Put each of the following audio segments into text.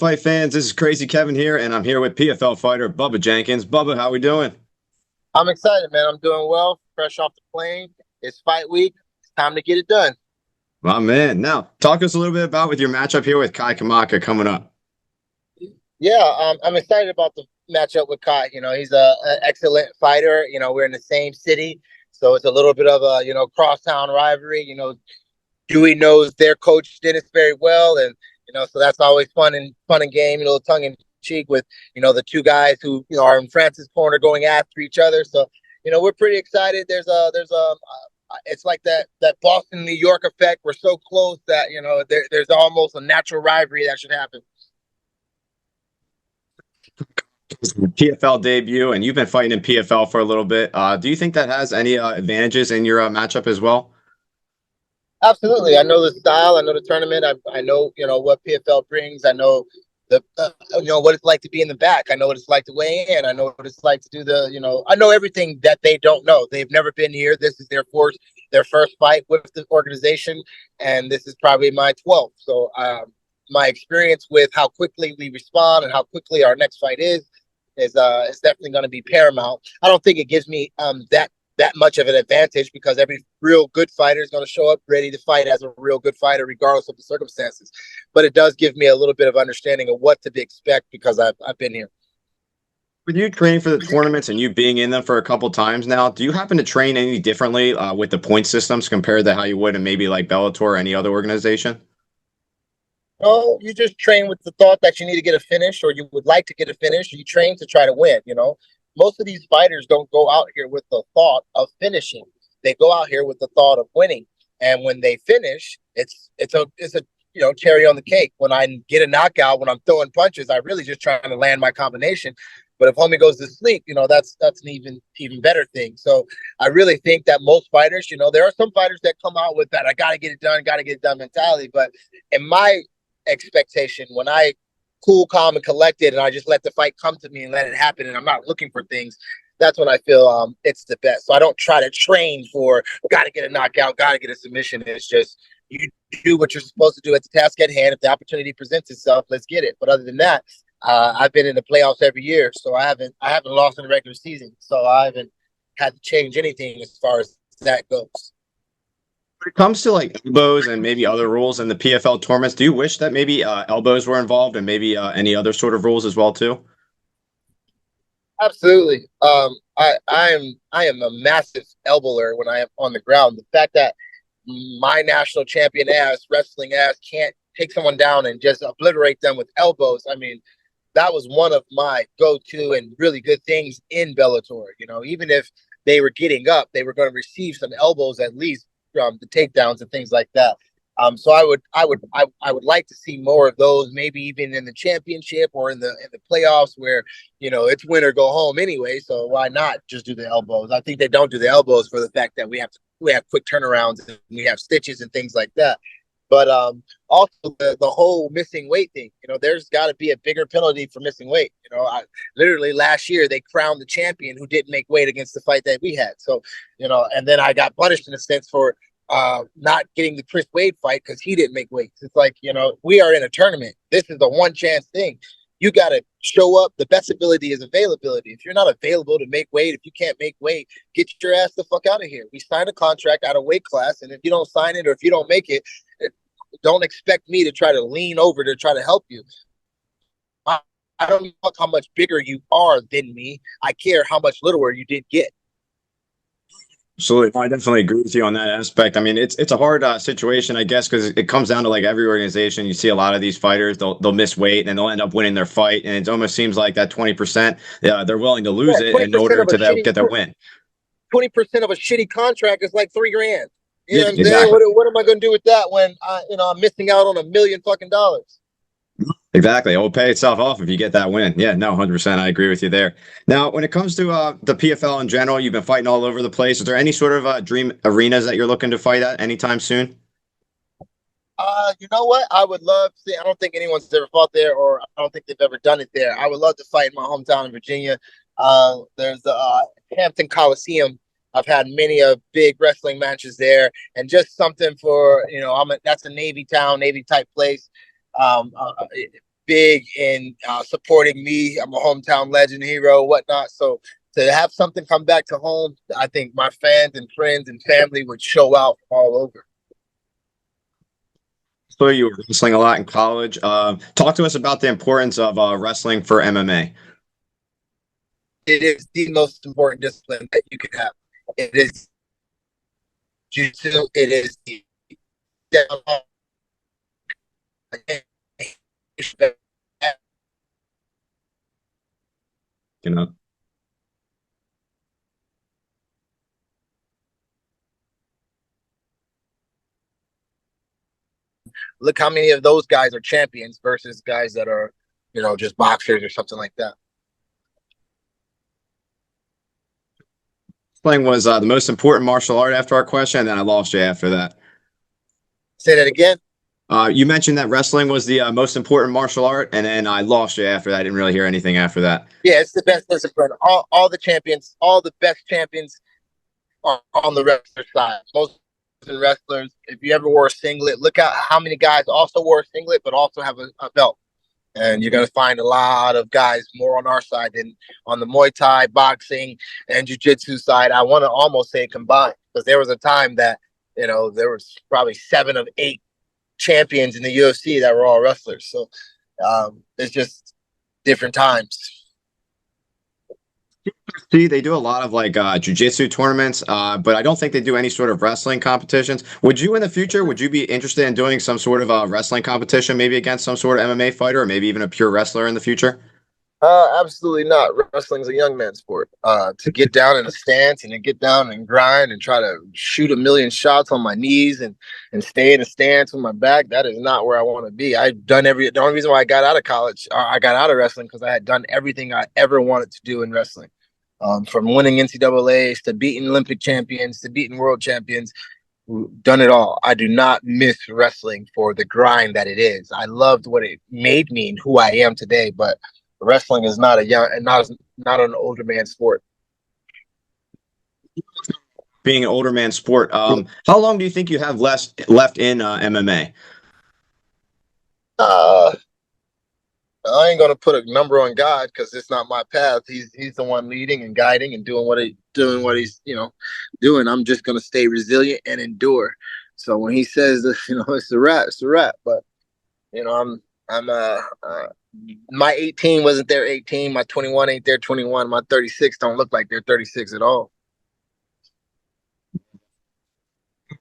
Fight fans, this is Crazy Kevin here, and I'm here with PFL fighter Bubba Jenkins. Bubba, how we doing? I'm excited, man. I'm doing well, fresh off the plane. It's fight week. It's time to get it done. My man. Now, talk us a little bit about with your matchup here with Kamaka coming up. Yeah, I'm excited about the matchup with Kai. He's an excellent fighter. We're in the same city, so it's a little bit of a crosstown rivalry. Dewey knows their coach Dennis very well, and so that's always fun and game. Tongue in cheek with the two guys who are in France's corner going after each other. So we're pretty excited. There's a it's like that Boston New York effect. We're so close that there's almost a natural rivalry that should happen. PFL debut, and you've been fighting in PFL for a little bit. Do you think that has any advantages in your matchup as well? Absolutely. I know the style. I know the tournament. I know what PFL brings. I know the what it's like to be in the back. I know what it's like to weigh in. I know what it's like to do I know everything that they don't know. They've never been here. This is their first fight with the organization, and this is probably my 12th. So my experience with how quickly we respond and how quickly our next fight is definitely going to be paramount. I don't think it gives me that much of an advantage because every real good fighter is going to show up ready to fight as a real good fighter, regardless of the circumstances. But it does give me a little bit of understanding of what to expect because I've been here. With you training for the tournaments and you being in them for a couple times now, do you happen to train any differently with the point systems compared to how you would in maybe like Bellator or any other organization? No, you just train with the thought that you need to get a finish or you would like to get a finish. You train to try to win, Most of these fighters don't go out here with the thought of finishing. They go out here with the thought of winning. And when they finish, it's a cherry on the cake. When I get a knockout, when I'm throwing punches, I really just trying to land my combination. But if homie goes to sleep, that's an even better thing. So I really think that most fighters, there are some fighters that come out with that I gotta get it done mentality. But in my expectation, when I cool, calm, and collected, and I just let the fight come to me and let it happen, and I'm not looking for things, that's when I feel it's the best. So I don't try to train for gotta get a knockout, gotta get a submission. It's just you do what you're supposed to do at the task at hand. If the opportunity presents itself, let's get it. But other than that, I've been in the playoffs every year, so I haven't lost in the regular season, so I haven't had to change anything as far as that goes. When it comes to like elbows and maybe other rules in the PFL tournaments, do you wish that maybe elbows were involved and maybe any other sort of rules as well too? Absolutely. I am a massive elbower when I am on the ground. The fact that my national champion ass, wrestling ass, can't take someone down and just obliterate them with elbows. I mean, that was one of my go-to and really good things in Bellator. Even if they were getting up, they were going to receive some elbows at least from the takedowns and things like that. So I would like to see more of those, maybe even in the championship or in the playoffs where it's win or go home anyway. So why not just do the elbows? I think they don't do the elbows for the fact that we have quick turnarounds and we have stitches and things like that. But also the whole missing weight thing, there's got to be a bigger penalty for missing weight. Literally last year they crowned the champion who didn't make weight against the fight that we had. So, and then I got punished in a sense for not getting the Chris Wade fight because he didn't make weight. It's like, we are in a tournament. This is a one chance thing. You got to show up. The best ability is availability. If you're not available to make weight, if you can't make weight, get your ass the fuck out of here. We signed a contract out of weight class, and if you don't sign it or if you don't make it, don't expect me to try to lean over to try to help you. I don't know how much bigger you are than me. I care how much littler you did get. Absolutely. I definitely agree with you on that aspect. I mean, it's a hard situation, I guess, because it comes down to like every organization. You see a lot of these fighters, they'll miss weight and they'll end up winning their fight. And it almost seems like that 20%, they're willing to lose it in order to get their win. 20% of a shitty contract is like $3,000. You know what I'm Exactly. saying? What am I going to do with that when I'm missing out on $1 million fucking dollars? Exactly. It will pay itself off if you get that win. Yeah, no, 100%. I agree with you there. Now, when it comes to the PFL in general, you've been fighting all over the place. Is there any sort of dream arenas that you're looking to fight at anytime soon? You know what? I would love to see. I don't think anyone's ever fought there, or I don't think they've ever done it there. I would love to fight in my hometown in Virginia. There's the Hampton Coliseum. I've had many big wrestling matches there, and just something for that's a Navy town, Navy type place. big in supporting me. I'm a hometown legend, hero, whatnot. So to have something come back to home, I think my fans and friends and family would show out all over. So you were wrestling a lot in college. Talk to us about the importance of wrestling for MMA. It is the most important discipline that you can have. It is jiu-jitsu. It is the You know, look how many of those guys are champions versus guys that are, just boxers or something like that. wrestling was the most important martial art after our question, and then I lost you after that. Say that again. You mentioned that wrestling was the most important martial art, and then I lost you after that. I didn't really hear anything after that. Yeah, it's the best discipline. All the champions, all the best champions are on the wrestler side. Most wrestlers, if you ever wore a singlet, look at how many guys also wore a singlet, but also have a belt. And you're going to find a lot of guys more on our side than on the Muay Thai, boxing, and jiu-jitsu side. I want to almost say combined, because there was a time that, there was probably 7 of 8 champions in the UFC that were all wrestlers. So it's just different times. See, they do a lot of like jiu-jitsu tournaments, but I don't think they do any sort of wrestling competitions. Would you in the future, would you be interested in doing some sort of wrestling competition, maybe against some sort of MMA fighter, or maybe even a pure wrestler in the future? Absolutely not. Wrestling's a young man's sport. To get down in a stance and then get down and grind and try to shoot a million shots on my knees and stay in a stance with my back, that is not where I want to be. The only reason why I got out of college, I got out of wrestling, because I had done everything I ever wanted to do in wrestling. From winning NCAAs to beating Olympic champions to beating world champions, done it all. I do not miss wrestling for the grind that it is. I loved what it made me and who I am today, but wrestling is not not an older man sport. Being an older man sport, how long do you think you have left in MMA? I ain't gonna put a number on God, because it's not my path. He's the one leading and guiding and doing what he's doing. I'm just gonna stay resilient and endure. So when he says that, it's a wrap, it's a wrap. But I'm my 18 wasn't their 18. My 21 ain't their 21. My 36 don't look like they're 36 at all.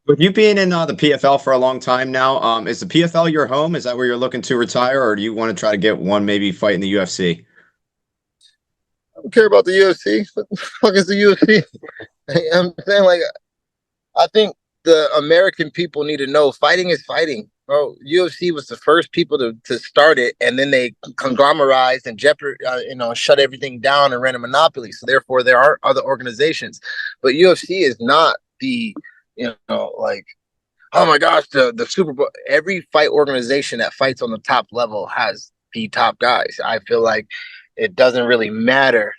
With you being in the PFL for a long time now, is the PFL your home? Is that where you're looking to retire, or do you want to try to get one maybe fight in the UFC? I don't care about the UFC. What the fuck is the UFC? I'm saying, like, I think the American people need to know fighting is fighting. Bro, UFC was the first people to start it, and then they conglomerized and shut everything down and ran a monopoly. So therefore, there are other organizations, but UFC is not the, like, oh my gosh, the Super Bowl. Every fight organization that fights on the top level has the top guys. I feel like it doesn't really matter.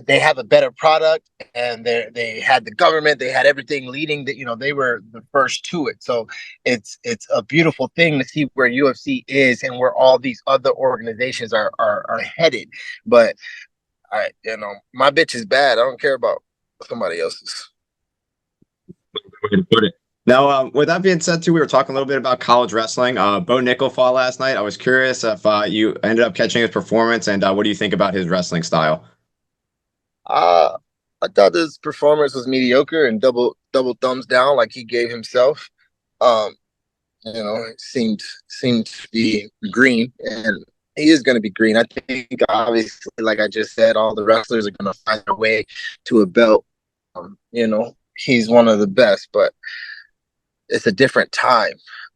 They have a better product, and they had the government, they had everything leading that, they were the first to it. So it's a beautiful thing to see where UFC is and where all these other organizations are headed. But my bitch is bad. I don't care about somebody else's. Way to put it. Now, with that being said, too, we were talking a little bit about college wrestling. Bo Nickel fought last night. I was curious if you ended up catching his performance, and what do you think about his wrestling style? I thought his performance was mediocre and double thumbs down, like he gave himself. It seemed to be green, and he is going to be green. I think, obviously, like I just said, all the wrestlers are going to find their way to a belt. He's one of the best, but it's a different time.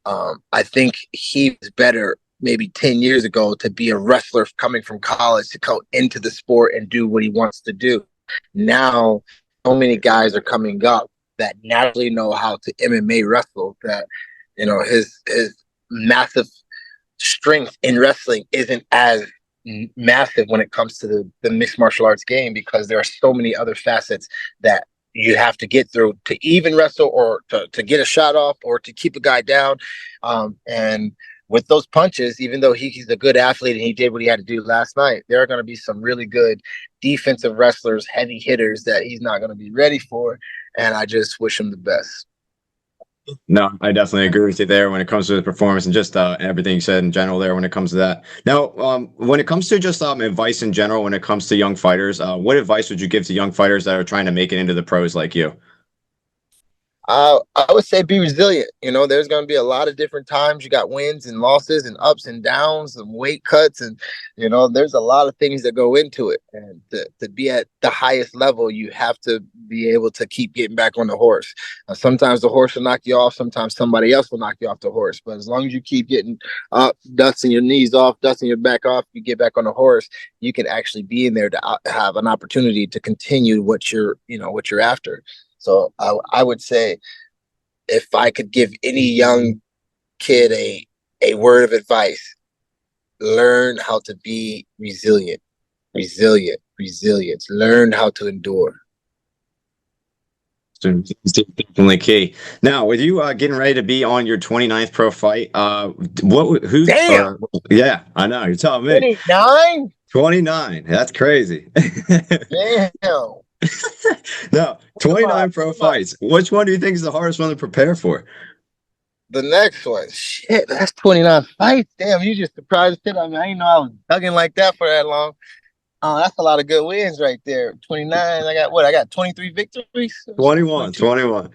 I think he was better maybe 10 years ago to be a wrestler coming from college to go into the sport and do what he wants to do. Now, so many guys are coming up that naturally know how to MMA wrestle, that, his massive strength in wrestling isn't as massive when it comes to the mixed martial arts game, because there are so many other facets that you have to get through to even wrestle, or to get a shot off, or to keep a guy down. And with those punches, even though he's a good athlete and he did what he had to do last night, there are going to be some really good defensive wrestlers, heavy hitters that he's not going to be ready for. And I just wish him the best. No, I definitely agree with you there when it comes to the performance and just everything you said in general there when it comes to that. Now, when it comes to just advice in general, when it comes to young fighters, what advice would you give to young fighters that are trying to make it into the pros like you? I would say be resilient. You know, there's going to be a lot of different times. You got wins and losses and ups and downs and weight cuts. And, you know, there's a lot of things that go into it. And to be at the highest level, you have to be able to keep getting back on the horse. Sometimes the horse will knock you off. Sometimes somebody else will knock you off the horse. But as long as you keep getting up, dusting your knees off, dusting your back off, you get back on the horse, you can actually be in there to have an opportunity to continue what you're after. So I would say if I could give any young kid a word of advice, learn how to be resilient, resilience, learn how to endure. It's definitely key. Now, with you getting ready to be on your 29th pro fight, Damn, yeah, I know, you're telling me. 29? 29. That's crazy. Damn. No, 29 pro fights. Which one do you think is the hardest one to prepare for? The next one. Shit, that's 29 fights. Damn, you just surprised the shit out of me. I didn't know I was thugging like that for that long. That's a lot of good wins right there. 29. I got what? I got 23 victories. 21, 21.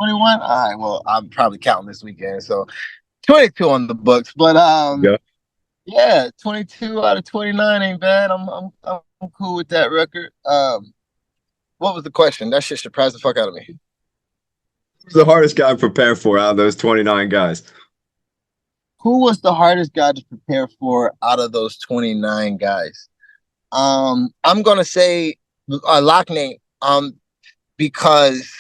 21. All right. Well, I'm probably counting this weekend, so 22 on the books. But Yeah. yeah, 22 out of 29 ain't bad. I'm cool with that record. What was the question? That shit surprised the fuck out of me. Who's the hardest guy to prepare for out of those 29 guys? Who was the hardest guy to prepare for out of those 29 guys? I'm gonna say Lockney. Because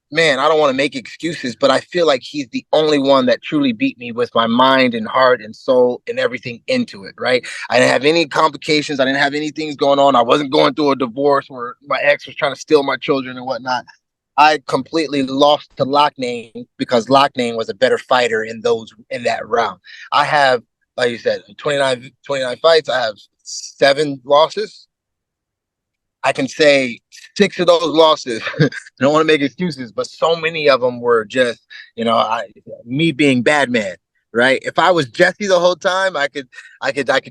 man, I don't want to make excuses, but I feel like he's the only one that truly beat me with my mind and heart and soul and everything into it, right? I didn't have any complications. I didn't have any things going on. I wasn't going through a divorce where my ex was trying to steal my children and whatnot. I completely lost to Lockney because Lockney was a better fighter in that round. I have, like you said, 29 fights. I have 7 losses. I can say 6 of those losses. I don't want to make excuses, but so many of them were just, me being bad man, right? If I was Jesse the whole time, I could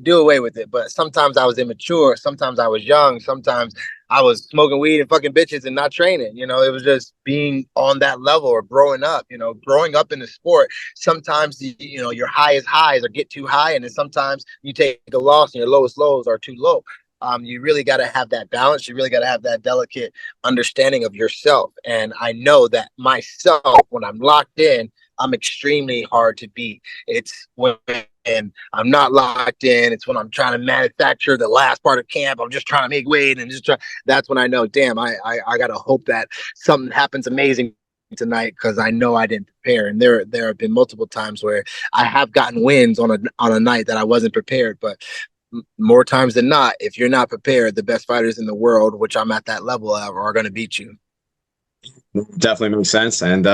do away with it. But sometimes I was immature. Sometimes I was young. Sometimes I was smoking weed and fucking bitches and not training. You know, it was just being on that level or growing up. You know, growing up in the sport. Sometimes your highest highs or get too high, and then sometimes you take a loss and your lowest lows are too low. You really got to have that balance. You really got to have that delicate understanding of yourself. And I know that myself, when I'm locked in, I'm extremely hard to beat. It's when I'm not locked in. It's when I'm trying to manufacture the last part of camp. I'm just trying to make weight and just try. That's when I know, damn, I got to hope that something happens amazing tonight because I know I didn't prepare. And there have been multiple times where I have gotten wins on a night that I wasn't prepared, but more times than not, if you're not prepared, the best fighters in the world, which I'm at that level of, are going to beat you. Definitely makes sense, and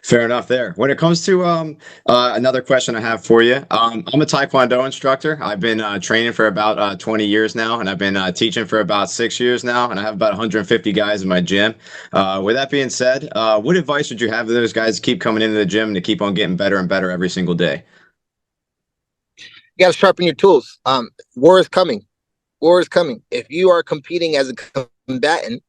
fair enough there. When it comes to another question I have for you, I'm a Taekwondo instructor. I've been training for about 20 years now, and I've been teaching for about 6 years now, and I have about 150 guys in my gym. With that being said, what advice would you have to those guys to keep coming into the gym and to keep on getting better and better every single day? You got to sharpen your tools. War is coming. War is coming. If you are competing as a combatant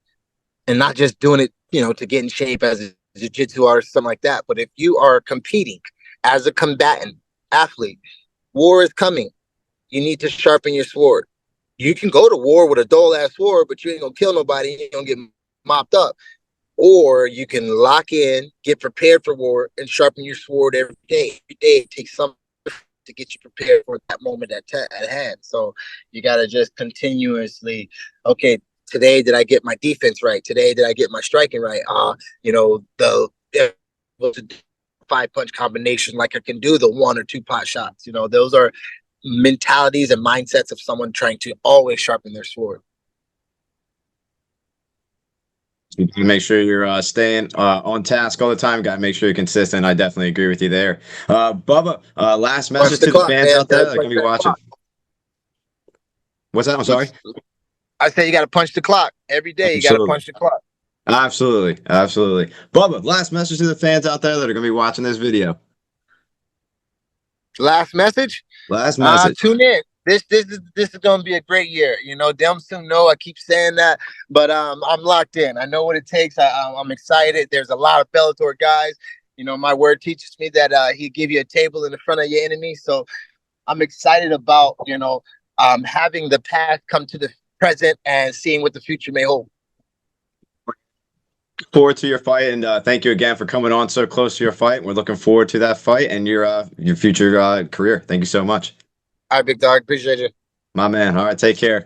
and not just doing it, to get in shape as a jiu-jitsu or something like that, but if you are competing as a combatant athlete, war is coming. You need to sharpen your sword. You can go to war with a dull ass sword, but you ain't gonna kill nobody. You ain't gonna get mopped up. Or you can lock in, get prepared for war, and sharpen your sword every day. Every day, it takes something to get you prepared for that moment at hand. So you got to just continuously, okay, today did I get my defense right? Today did I get my striking right? The 5-punch combination, like I can do the 1 or 2 pot shots. Those are mentalities and mindsets of someone trying to always sharpen their sword. You gotta make sure you're staying on task all the time. Got to make sure you're consistent. I definitely agree with you there. Bubba, last Punch message the to the clock, fans man. out there Gotta that are punch going to be that watching. clock. What's that? I'm sorry. I say you got to punch the clock every day. You got to Absolutely. punch the clock. Absolutely. Absolutely. Bubba, last message to the fans out there that are going to be watching this video. Last message. Last message. Tune in. This is gonna be a great year. You know, damn soon no, I keep saying that, but I'm locked in. I know what it takes. I'm excited. There's a lot of Bellator guys. You know, my word teaches me that he give you a table in the front of your enemy. So I'm excited about, having the past come to the present and seeing what the future may hold. Forward to your fight, and thank you again for coming on so close to your fight. We're looking forward to that fight and your future career. Thank you so much. All right, big dog. Appreciate you. My man. All right, take care.